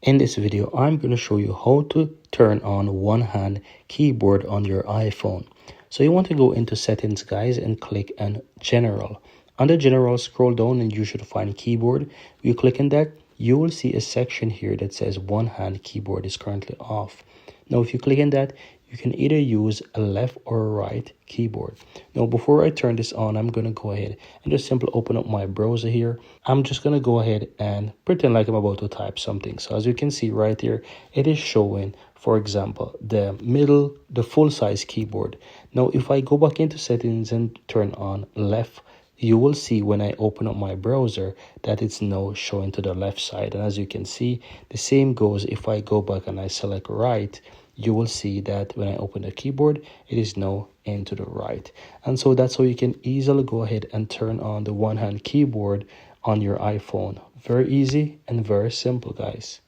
In this video, I'm going to show you how to turn on one-hand keyboard on your iPhone. So you want to go into settings, guys, and click on general. Under general, scroll down and you should find keyboard. You click on that, you will see a section here that says one-hand keyboard is currently off. Now, if you click on that, you can either use a left or a right keyboard. Now, before I turn this on, I'm going to go ahead and just simply open up my browser here. I'm just going to go ahead and pretend like I'm about to type something. So as you can see right here, it is showing, for example, the full size keyboard. Now, if I go back into settings and turn on left, you will see when I open up my browser that it's now showing to the left side. And as you can see, the same goes if I go back and I select right. You will see that when I open the keyboard, it is now into the right. And so that's how you can easily go ahead and turn on the one-hand keyboard on your iPhone. Very easy and very simple, guys.